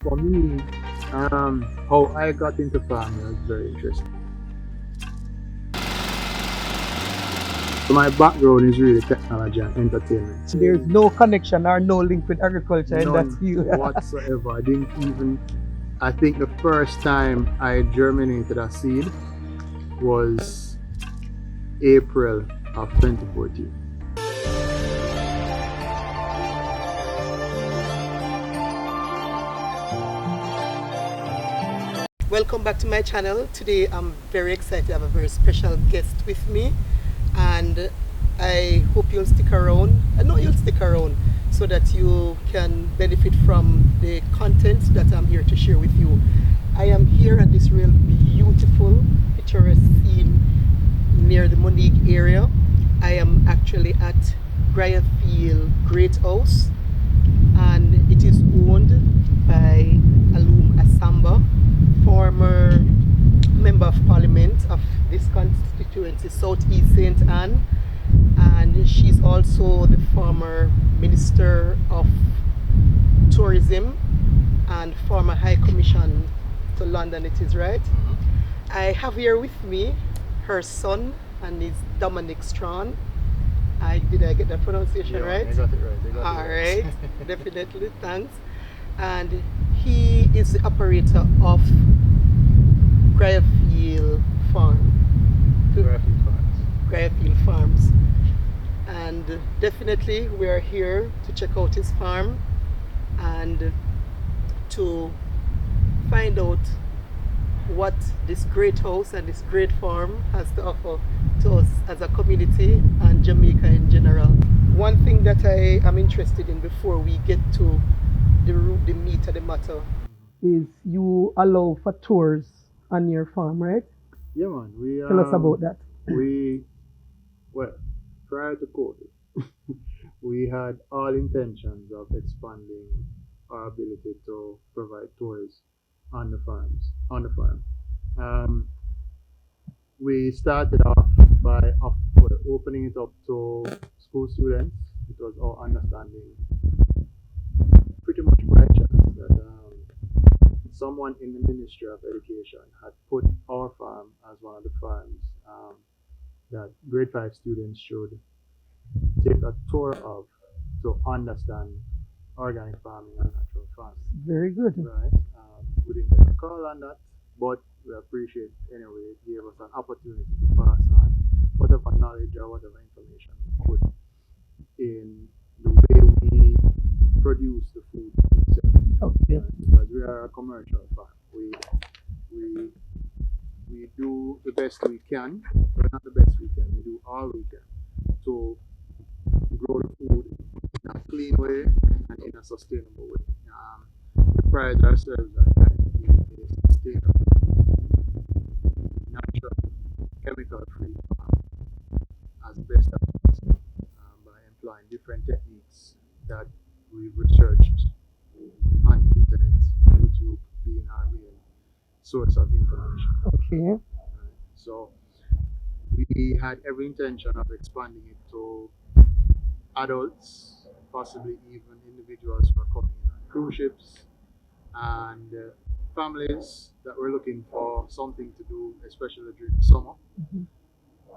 For me, how I got into farming was very interesting. So my background is really technology and entertainment. There's no connection or no link with agriculture in that None field. whatsoever. I didn't even. I think the first time I germinated a seed was April of 2014. Welcome back to my channel. Today I'm very excited to have a very special guest with me, and I hope you'll stick around. I know you'll stick around so that you can benefit from the content that I'm here to share with you. I am here at this real beautiful picturesque scene near the Monique area. I am actually at Grierfield Great House, and it is owned by Aloun Assamba, former member of parliament of this constituency, Southeast St. Anne, and she's also the former Minister of Tourism and former High Commission to London, it is right? I have here with me her son, and is Domonic Strachan. Did I get that pronunciation right? I got it right. All right, definitely, thanks. And he is the operator of Grierfield Farm. Grierfield Farms. Grierfield Farms. And definitely we are here to check out his farm and to find out what this great house and this great farm has to offer to us as a community and Jamaica in general. One thing that I am interested in before we get to the root, the meat of the matter, is you allow for tours on your farm, right? Yeah, man. Tell us about that. Well, prior to COVID, we had all intentions of expanding our ability to provide tours on the farm. Um, we started off by opening it up to school students. It was our understanding, pretty much by chance, that someone in the Ministry of Education had put our farm as one of the farms that grade 5 students should take a tour of to understand organic farming and natural farming. Very good. Right. We didn't get a call on that, but we appreciate anyway. It gave us an opportunity to pass on whatever knowledge or whatever information we could in the way we produce the food itself. Okay. Right? Because we are a commercial farm. We do the best we can, but not the best we can. We do all we can to grow the food in a clean way and in a sustainable way. We pride ourselves on trying to be a sustainable, natural, chemical-free farm as best as possible by employing different techniques that we've researched on the internet, YouTube being our main source of information. Okay. So we had every intention of expanding it to adults, possibly even individuals who are coming in on cruise ships, and families that were looking for something to do, especially during the summer.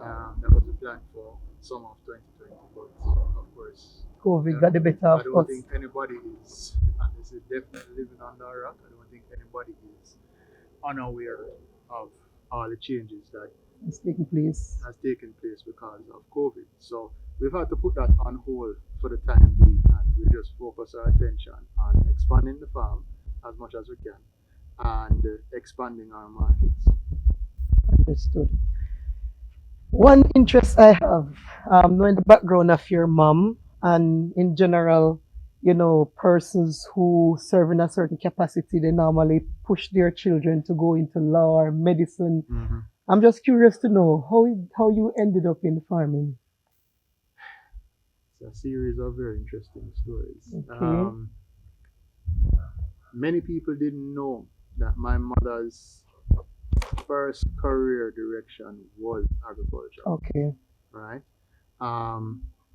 That was the plan for summer of 2020, but of course, COVID got the better of I don't us. think anybody is, and this is definitely living under a rock, I don't think anybody is unaware of all the changes that It's taking place. has taken place because of COVID. So we've had to put that on hold for the time being, and we just focus our attention on expanding the farm as much as we can and expanding our markets. Understood. One interest I have, knowing the background of your mom, and in general, persons who serve in a certain capacity, they normally push their children to go into law or medicine. I'm just curious to know how you ended up in farming. It's a series of very interesting stories. Okay. Many people didn't know that my mother's first career direction was agriculture. Okay. Right?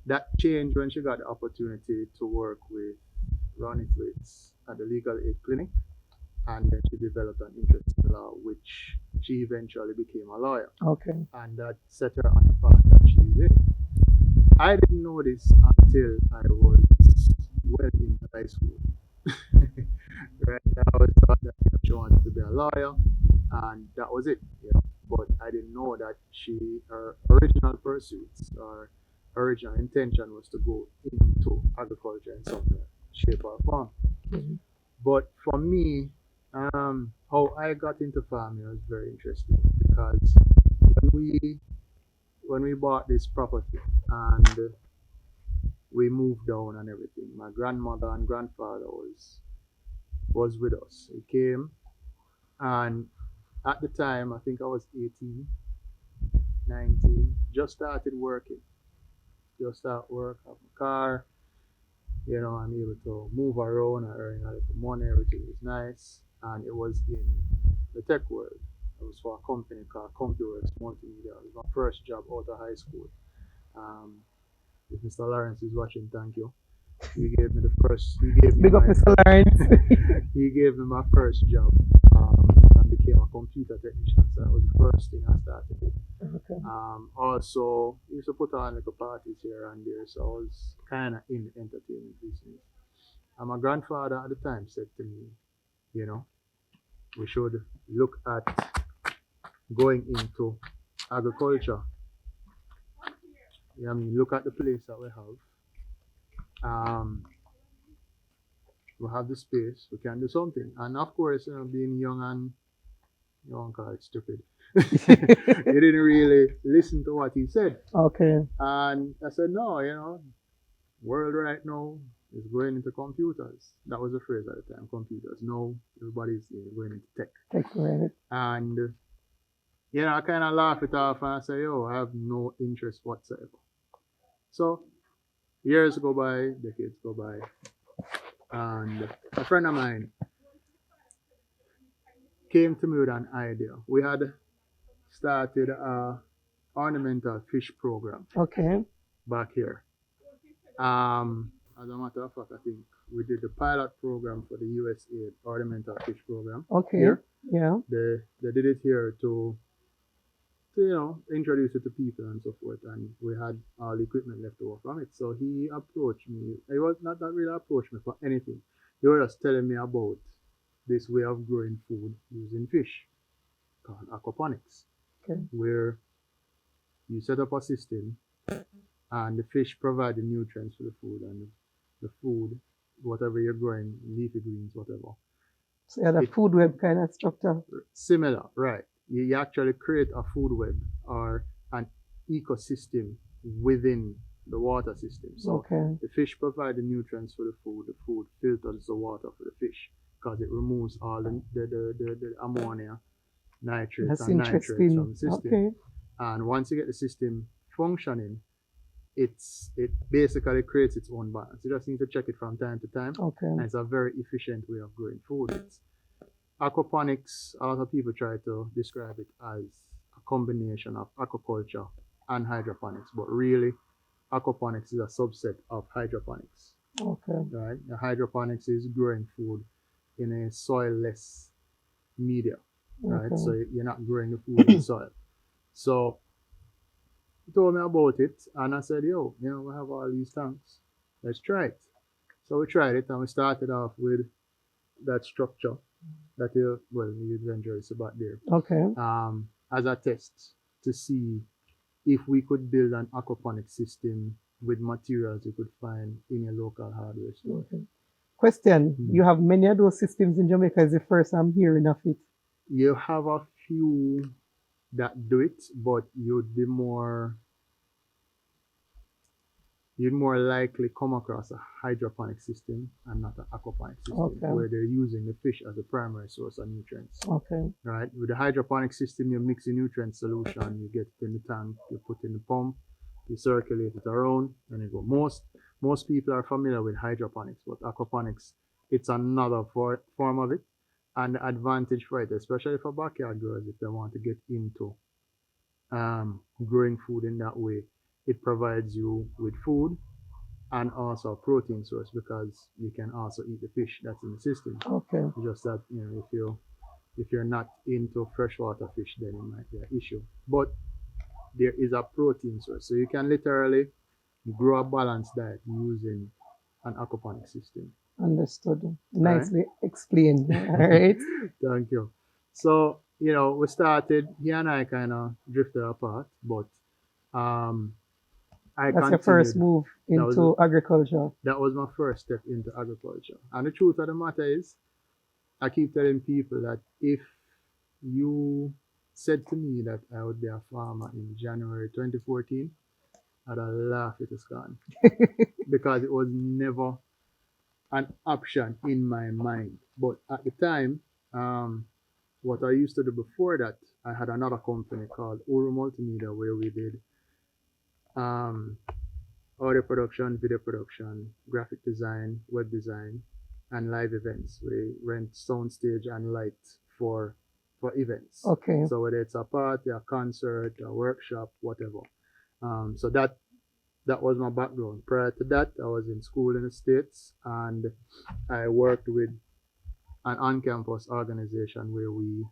That changed when she got the opportunity to work with Ronnie Thwaites at the Legal Aid Clinic. and then she developed an interest in law, which she eventually became a lawyer, Okay. and that set her on the path that she's in. I didn't know this until I was well in high school. Right, I was taught that she wanted to be a lawyer, and that was it. But I didn't know that her original pursuits or original intention was to go into agriculture in some way, shape or form. Mhm. But for me, how I got into farming was very interesting because when we when we bought this property and we moved down and everything, my grandmother and grandfather was with us. He came, and at the time I think I was 18, 19, just started working, just start work, have a car, I'm able to move around, I earn a little money, everything was nice, and it was in the tech world. It was for a company called CompuWorks Multimedia. It was my first job out of high school. Um, if Mr. Lawrence is watching, thank you. He gave me the first. He gave me Big up my Mr. first. Lawrence. He gave me my first job. I became a computer technician. So that was the first thing I started with. Okay. Also, used to put on little parties here and there, so I was kind of in the entertainment business. And my grandfather at the time said to me, we should look at going into agriculture. Look at the place that we have. We have the space, we can do something. And of course, being young and you won't call it stupid. You didn't really listen to what he said. Okay. And I said, no, world right now is going into computers. That was the phrase at the time, computers. Now everybody's going into tech. Right. And I kind of laugh it off and I say, I have no interest whatsoever. So years go by, decades go by, and a friend of mine came to me with an idea. We had started a ornamental fish program. Okay. Back here. As a matter of fact, I think we did the pilot program for the USA ornamental fish program. Okay. Here. Yeah. They did it here to introduce it to people and so forth, and we had all the equipment left over from it. So he approached me. He was not really approached me for anything. He was just telling me about this way of growing food using fish called aquaponics. Okay. Where you set up a system and the fish provide the nutrients for the food, and the food, whatever you're growing, leafy greens, whatever. So yeah, the food web kind of structure. Similar, right. You actually create a food web or an ecosystem within the water system. So the fish provide the nutrients for the food filters the water for the fish because it removes all the ammonia, nitrates, and nitrates from the system. And once you get the system functioning, it basically creates its own balance. You just need to check it from time to time. And it's a very efficient way of growing food. It's aquaponics, a lot of people try to describe it as a combination of aquaculture and hydroponics, but really aquaponics is a subset of hydroponics. Right? The hydroponics is growing food in a soil-less media. Right? So you're not growing the food in soil. So he told me about it, and I said, we have all these tanks. Let's try it. So we tried it, and we started off with that structure that you eventually see back there. As a test to see if we could build an aquaponic system with materials you could find in a local hardware store. Question: You have many of those systems in Jamaica. Is the first I'm hearing of it? You have a few that do it, but you'd more likely come across a hydroponic system and not an aquaponic system, where they're using the fish as a primary source of nutrients. Right? With the hydroponic system, you mix the nutrient solution, you get it in the tank, you put in the pump, you circulate it around, and it go. Most people are familiar with hydroponics, but aquaponics, it's another form of it. And the advantage for it, especially for backyard growers, if they want to get into growing food in that way, it provides you with food, and also a protein source because you can also eat the fish that's in the system. Okay. Just that if you're not into freshwater fish, then it might be an issue. But there is a protein source, so you can literally grow a balanced diet using an aquaponic system. Understood. Right? Nicely explained. All right. Thank you. So we started. He and I kind of drifted apart, but um, I That's your first continued. move That was into agriculture. that was my first step into agriculture. And the truth of the matter is, I keep telling people that if you said to me that I would be a farmer in January 2014, I'd have laughed at the sky because it was never an option in my mind. But at the time, what I used to do before that, I had another company called Uru Multimedia where we did um, audio production, video production, graphic design, web design, and live events. We rent soundstage and light for events. Okay. So whether it's a party, a concert, a workshop, whatever. So that was my background. Prior to that, I was in school in the States and I worked with an on-campus organization where we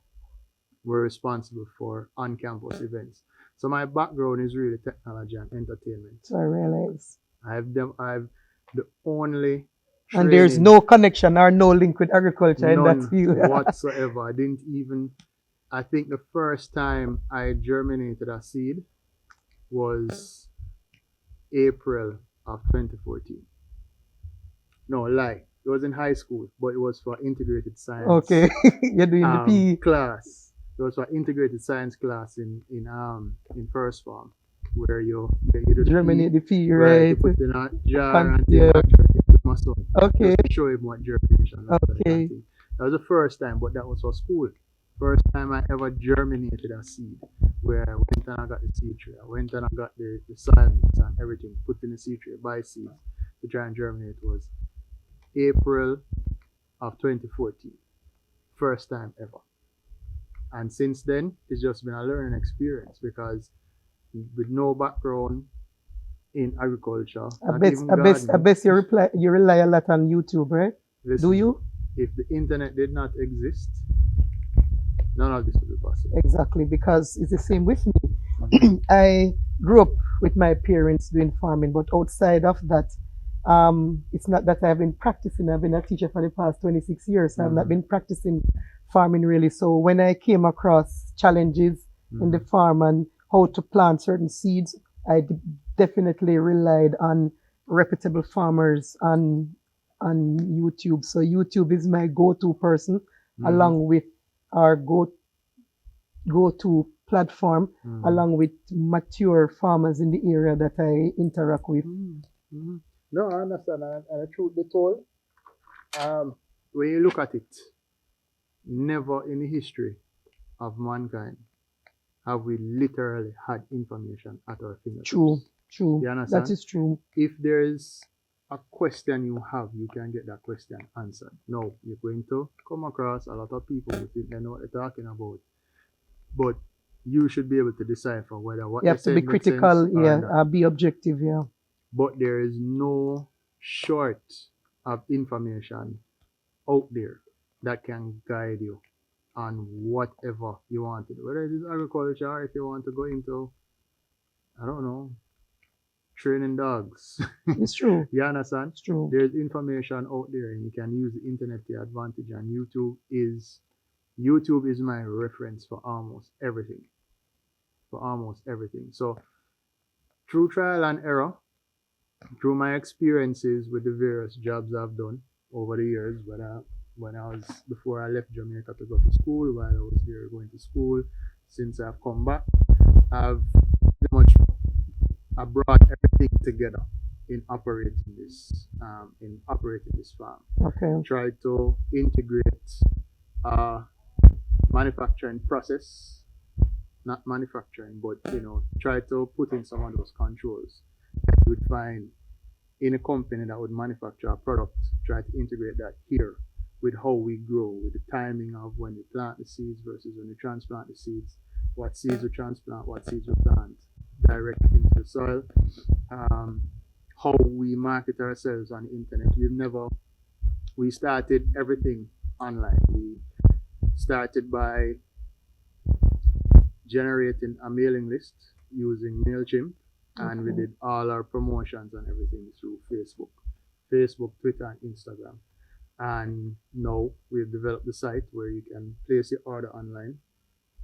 were responsible for on-campus events. So my background is really technology and entertainment. So I realize. I've the only And there's training, no connection or no link with agriculture in that none field. whatsoever. I think the first time I germinated a seed was April of 2014. No, lie. It was in high school, but it was for integrated science. Okay. You're doing the PE. Class. It was for integrated science class in first form, where you do Germinate the PE, you right? put in a jar and Yeah. with my son. Okay. Just to show him what germination was. Okay. That was the first time, but that was for school. First time I ever germinated a seed, where I went and I got the seed tray. I went and I got the soil mix and everything, put in the seed tray, buy seeds to try and germinate was April of 2014. First time ever. And since then, it's just been a learning experience because with no background in agriculture, I bet you rely a lot on YouTube, right? listen, Do you? if the internet did not exist, none of this would be possible. Exactly, because it's the same with me. I grew up with my parents doing farming, but outside of that, it's not that I've been practicing. I've been a teacher for the past 26 years. So I've not been practicing farming really. So when I came across challenges in the farm and how to plant certain seeds, I definitely relied on reputable farmers on YouTube. So YouTube is my go-to person, along with our go-to platform, along with mature farmers in the area that I interact with. No, I understand. And the truth be told, when you look at it, never in the history of mankind have we literally had information at our fingertips. True. You understand? That is true. If there's a question you have, you can get that question answered. No, you're going to come across a lot of people who think they know what they're talking about. But you should be able to decipher whether what You have to be critical, be objective, yeah. But there is no short of information out there that can guide you on whatever you want to do. Whether it is agriculture or if you want to go into, I don't know, training dogs. It's true. You understand? It's true. There's information out there and you can use the internet to your advantage, and YouTube is my reference for almost everything. So through trial and error, through my experiences with the various jobs I've done over the years, before I left Jamaica to go to school, while I was there going to school, since I've come back, I've pretty much brought everything together in operating this farm. Okay. Tried to integrate manufacturing process, not manufacturing, but try to put in some of those controls that you would find in a company that would manufacture a product. Try to integrate that here with how we grow, with the timing of when we plant the seeds versus when we transplant the seeds, what seeds we transplant, what seeds we plant directly into the soil, how we market ourselves on the internet. We started everything online. We started by generating a mailing list using MailChimp, and we did all our promotions and everything through Facebook, Twitter, and Instagram. And now we've developed the site where you can place your order online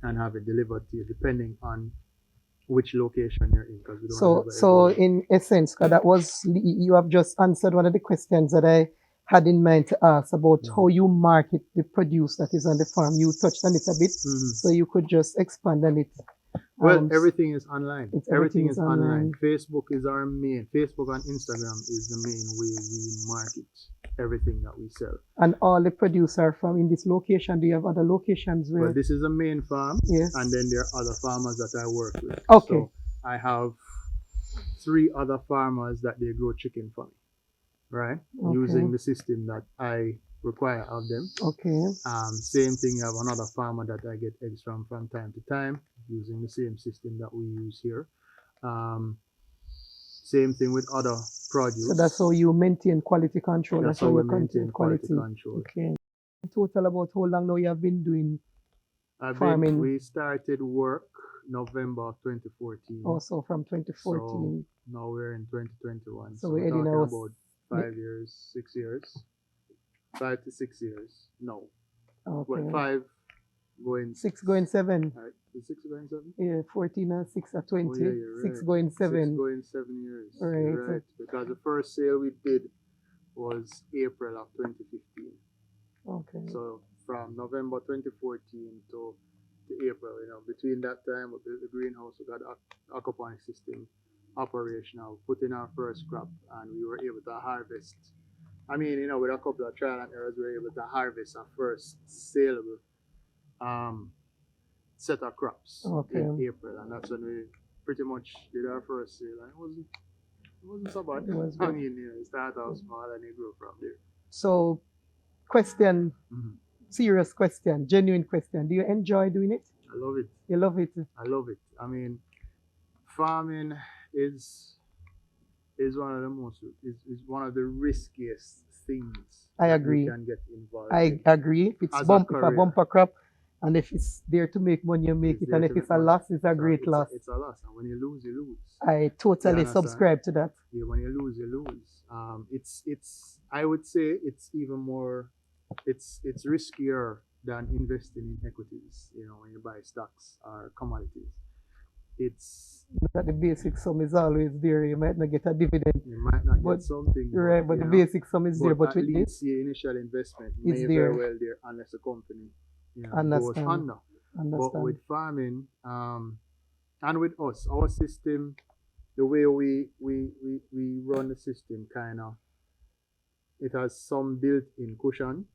and have it delivered to you depending on which location you're in. Because we don't So in essence, 'cause that was, you have just answered one of the questions that I had in mind to ask about how you market the produce that is on the farm. You touched on it a bit, so you could just expand on it. Well, everything is online. Everything is online. Facebook is our main. Facebook and Instagram is the main way we market everything that we sell. And all the produce are from in this location. Do you have other locations where? Well, this is a main farm. Yes. And then there are other farmers that I work with. Okay. So I have 3 other farmers that they grow chicken for me, right? Okay. Using the system that I require of them. Okay. Same thing, you have another farmer that I get eggs from time to time, using the same system that we use here. Same thing with other produce. So that's how you maintain quality control. That's how we maintain quality control. Okay. Total about how long now you have been doing farming? We started work November of 2014. Also from 2014. So now we're in 2021. So we're talking about 5 years, 6 years. 5 to 6 years. No. Okay. What, 5 going 6 going 7. Right. Is 6 going 7? Yeah, 14 and 6 are 20. Oh, yeah, you're 6 right. going 7. 6 going 7 years. Right. You're right. Because the first sale we did was April of 2015. Okay. So from November 2014 to April, between that time we built the greenhouse, we got the aquaponics system operational, put in our first crop, and we were able to harvest. I mean, with a couple of trial and errors, we were able to harvest our first saleable set of crops in April, and that's when we pretty much did our first sale, and it wasn't so bad. I mean, you start out small and you grow from there. So, question, serious question, genuine question. Do you enjoy doing it? I love it. You love it? I love it. I mean, farming is one of the is one of the riskiest things. I agree. You can get involved. I agree. If it's a bumper crop, and if it's there to make money, you make it. And if it's a loss, it's a great loss. It's a loss, and when you lose, you lose. I totally subscribe to that. Yeah, when you lose, you lose. It's I would say it's even more. It's riskier than investing in equities. When you buy stocks or commodities. It's that the basic sum is always there. You might not get a dividend. You might not get something. Right, but the basic sum is there. But at with least this, your initial investment is may there. very well there unless the company goes under. But with farming, and with us, our system, the way we run the system, it has some built-in cushion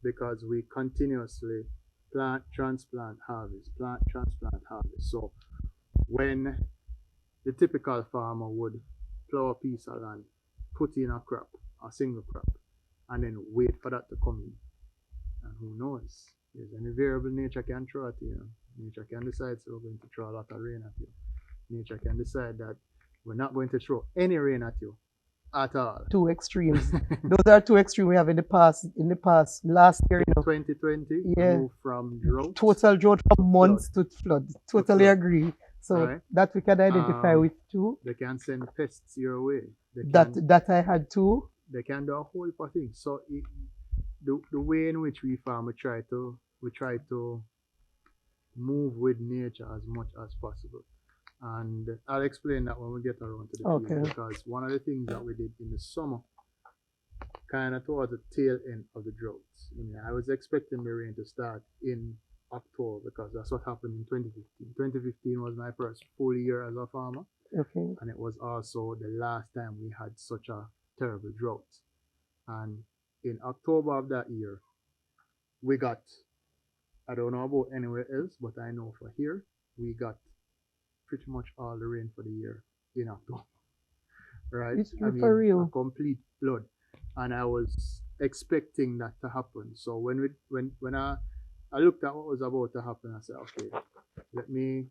because we continuously plant, transplant, harvest. So when the typical farmer would plow a piece of land, put in a crop, a single crop, and then wait for that to come in. And who knows? There's any variable nature can throw at you. Nature can decide, so we're going to throw a lot of rain at you. Nature can decide that we're not going to throw any rain at you at all. 2 extremes. Those are 2 extremes we have in the past. Last year, 2020, moved from drought. Total drought from months to flood. Totally agree. So that we can identify with too. They can send pests your way. That I had too. They can do a whole lot of things. So the way in which we farm, we try to move with nature as much as possible. And I'll explain that when we get around to the field, because one of the things that we did in the summer, kind of towards the tail end of the drought. I was expecting the rain to start in October because that's what happened in 2015. 2015 was my first full year as a farmer. Okay. And it was also the last time we had such a terrible drought. And in October of that year, we got, I don't know about anywhere else, but I know for here, we got pretty much all the rain for the year in October. Right? For real. A complete flood. And I was expecting that to happen. So when I looked at what was about to happen, I said, okay, let me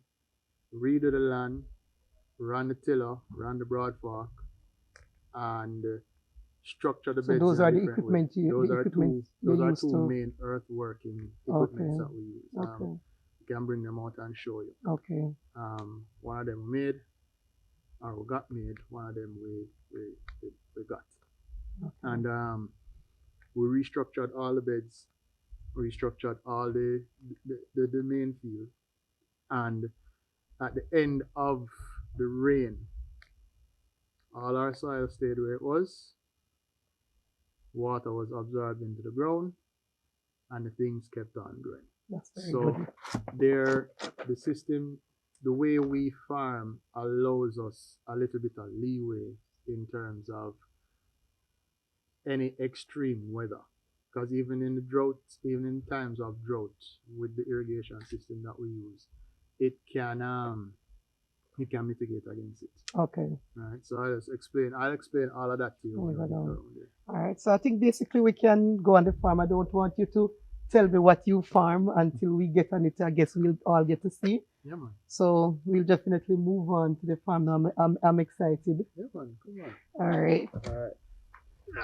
redo the land, run the tiller, run the broad fork, and structure the So beds those in a are the different way. equipment you, Those the are equipment two. Those you are use two to. main earthworking equipments that we use. Okay. We can bring them out and show you. Okay. One of them made, or we got made. One of them we got, Okay. and we restructured all the beds, restructured all the main field, and at the end of the rain, all our soil stayed where it was. Water was absorbed into the ground, and the things kept on growing. That's very So good. the system, the way we farm allows us a little bit of leeway in terms of any extreme weather. Because even in the droughts, even in times of drought, with the irrigation system that we use, it can mitigate against it. Okay. Right. So I'll explain all of that to you. We'll go down. around there. All right. So I think basically we can go on the farm. I don't want you to tell me what you farm until we get on it. I guess we'll all get to see. Yeah, man. So we'll definitely move on to the farm now. I'm excited. Yeah, man. Come on. All right. All right. Yeah.